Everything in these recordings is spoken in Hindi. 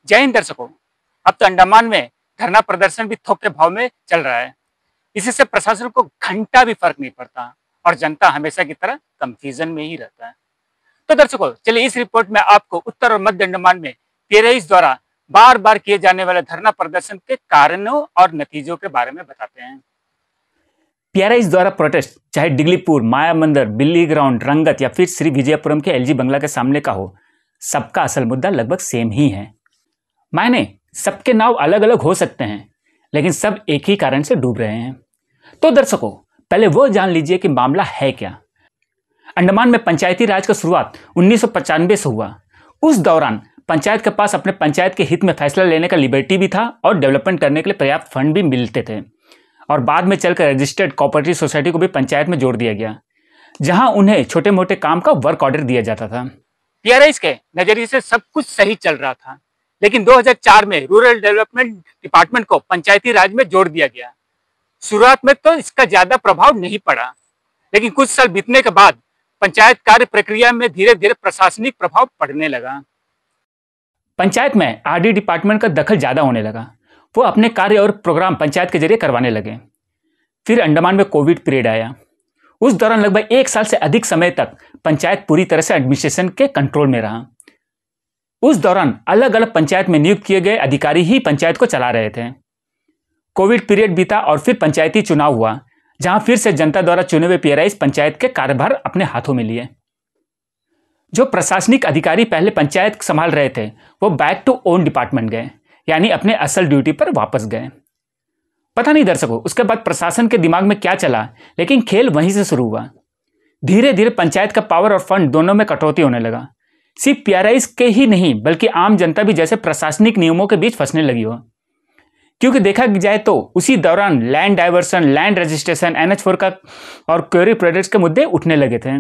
जय हिंद दर्शकों। अब तो अंडमान में धरना प्रदर्शन भी थोक के भाव में चल रहा है। इससे प्रशासन को घंटा भी फर्क नहीं पड़ता और जनता हमेशा की तरह कंफ्यूजन में ही रहता है। तो दर्शकों, चलिए इस रिपोर्ट में आपको उत्तर और मध्य अंडमान में PRIs द्वारा बार बार किए जाने वाले धरना प्रदर्शन के कारणों और नतीजों के बारे में बताते हैं। PRIs द्वारा प्रोटेस्ट चाहे डिगलीपुर, माया मंदिर, बिल्ली ग्राउंड, रंगत या फिर श्री विजयपुरम के LG बंगला के सामने का हो, सबका असल मुद्दा लगभग सेम ही है। मायने सबके नाव अलग अलग हो सकते हैं, लेकिन सब एक ही कारण से डूब रहे हैं। तो दर्शकों, पहले वो जान लीजिए कि मामला है क्या। अंडमान में पंचायती राज का शुरुआत 1995 से हुआ। उस दौरान पंचायत के पास अपने पंचायत के हित में फैसला लेने का लिबर्टी भी था और डेवलपमेंट करने के लिए पर्याप्त फंड भी मिलते थे। और बाद में चलकर रजिस्टर्ड कोऑपरेटिव सोसाइटी को भी पंचायत में जोड़ दिया गया, जहां उन्हें छोटे मोटे काम का वर्क ऑर्डर दिया जाता था। PRIs के नजरिए से सब कुछ सही चल रहा था, लेकिन 2004 में रूरल डेवलपमेंट डिपार्टमेंट को पंचायती राज में जोड़ दिया गया। शुरुआत में तो इसका ज्यादा प्रभाव नहीं पड़ा, लेकिन कुछ साल बीतने के बाद पंचायत कार्य प्रक्रिया में धीरे धीरे प्रशासनिक प्रभाव पड़ने लगा। पंचायत में RD डिपार्टमेंट का दखल ज्यादा होने लगा। वो अपने कार्य और प्रोग्राम पंचायत के जरिए करवाने लगे। फिर अंडमान में कोविड पीरियड आया। उस दौरान लगभग 1 साल से अधिक समय तक पंचायत पूरी तरह से एडमिनिस्ट्रेशन के कंट्रोल में रहा। उस दौरान अलग अलग पंचायत में नियुक्त किए गए अधिकारी ही पंचायत को चला रहे थे। कोविड पीरियड बीता और फिर पंचायती चुनाव हुआ, जहां फिर से जनता द्वारा चुने हुए PRIs पंचायत के कार्यभार अपने हाथों में लिए। जो प्रशासनिक अधिकारी पहले पंचायत संभाल रहे थे, वो बैक टू ओन डिपार्टमेंट गए, यानी अपने असल ड्यूटी पर वापस गए। पता नहीं दर्शकों, उसके बाद प्रशासन के दिमाग में क्या चला, लेकिन खेल वहीं से शुरू हुआ। धीरे धीरे पंचायत का पावर और फंड दोनों में कटौती होने लगा। सिर्फ PRIs के ही नहीं, बल्कि आम जनता भी जैसे प्रशासनिक नियमों के बीच फंसने लगी हो। क्योंकि देखा जाए तो उसी दौरान land diversion, land registration, NH4 का और क्वेरी प्रोजेक्ट्स के मुद्दे उठने लगे थे।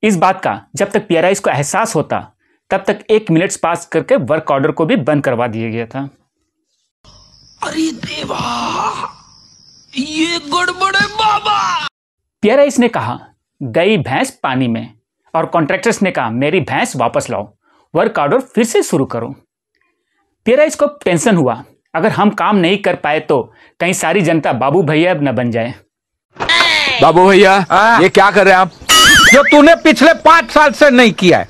इस बात का जब तक PRIs को एहसास होता, तब तक 1 मिनट पास करके वर्क ऑर्डर को भी बंद करवा दिया गया था। अरे देवा, ये गड़बड़ है बाबा। PRIs ने कहा गई भैंस पानी में, और कॉन्ट्रैक्टर्स ने कहा मेरी भैंस वापस लाओ, वर्क ऑर्डर फिर से शुरू करो। PRIs को टेंशन हुआ, अगर हम काम नहीं कर पाए तो कहीं सारी जनता बाबू भैया न बन जाए। बाबू भैया, ये क्या कर रहे हैं आप, जो तूने पिछले 5 साल से नहीं किया है?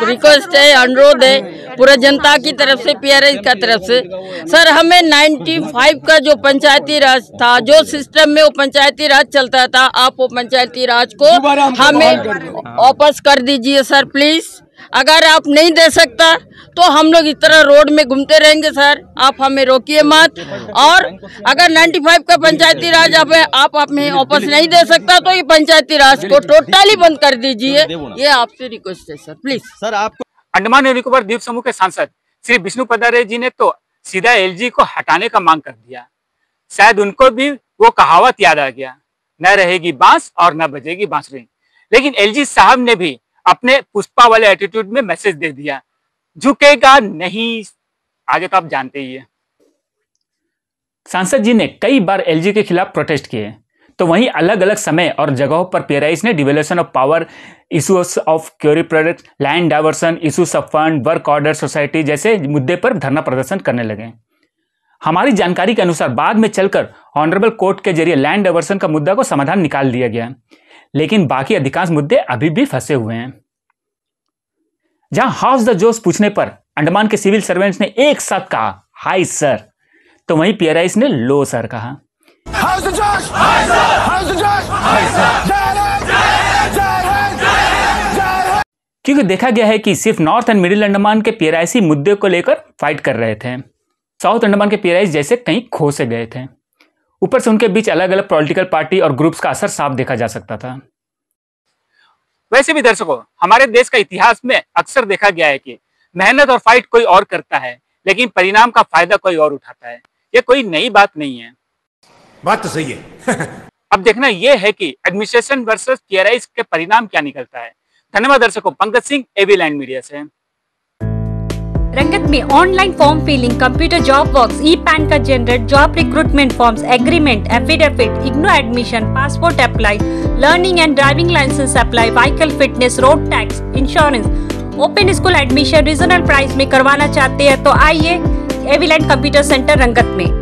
रिक्वेस्ट है, अनुरोध है पूरा जनता की तरफ से, PRIs का तरफ से। सर, हमें 95 का जो पंचायती राज था, जो सिस्टम में वो पंचायती राज चलता था, आप वो पंचायती राज को हमें वापस कर दीजिए सर प्लीज। अगर आप नहीं दे सकता तो हम लोग इस तरह रोड में घूमते रहेंगे सर, आप हमें रोकिए मत। और अगर 95 का पंचायती राज आप हमें वापस नहीं दे सकता तो ये पंचायती राज को टोटली बंद कर दीजिए। ये आपसे रिक्वेस्ट है सर प्लीज। सर, आपको अंडमान और निकोबार द्वीप समूह के सांसद श्री विष्णु पदारे जी ने तो सीधा LG को हटाने का मांग कर दिया। शायद उनको भी वो कहावत याद आ गया, न रहेगी बांस और न बजेगी बांसुरी। लेकिन LG साहब ने भी अपने पुष्पा वाले एटीट्यूड में मैसेज दे दिया, झुकेगा नहीं। आगे तो आप जानते ही है। सांसद जी ने कई बार LG के खिलाफ प्रोटेस्ट किए, तो वहीं अलग अलग समय और जगहों पर PRIs ने devolution of power, issues of quarry project, land diversion, issues of fund, work order society जैसे मुद्दे पर धरना प्रदर्शन करने लगे। हमारी जानकारी के अनुसार बाद में चलकर ऑनरेबल कोर्ट के जरिए लैंड डाइवर्सन का मुद्दा को समाधान निकाल दिया गया, लेकिन बाकी अधिकांश मुद्दे अभी भी फंसे हुए हैं। जहां हाउस द जोश पूछने पर अंडमान के सिविल सर्वेंट्स ने एक साथ कहा हाय सर, तो वहीं PRIs ने लो सर कहा। हाउस द जोश, हाय सर, हाउस द जोश, हाय सर, क्योंकि देखा गया है कि सिर्फ नॉर्थ एंड मिडिल अंडमान के PRIs ही मुद्दे को लेकर फाइट कर रहे थे। साउथ अंडमान के PRIs जैसे कहीं खो से गए थे। ऊपर से उनके बीच अलग अलग पॉलिटिकल पार्टी और ग्रुप्स का असर साफ देखा जा सकता था। वैसे भी दर्शकों, हमारे देश का इतिहास में अक्सर देखा गया है कि मेहनत और फाइट कोई और करता है, लेकिन परिणाम का फायदा कोई और उठाता है। ये कोई नई बात नहीं है। बात तो सही है। अब देखना यह है कि एडमिनिस्ट्रेशन वर्सेस PRIs के परिणाम क्या निकलता है। धन्यवाद दर्शकों। Pankaj Singh, AB land media से। रंगत में online form filling, computer job works, e PAN का generate, job recruitment forms, agreement, affidavit, IGNOU admission, passport apply, learning and driving licence apply, vehicle fitness, road tax, insurance, open school admission regional price में करवाना चाहते हैं तो आइए एविलेंट कंप्यूटर सेंटर रंगत में।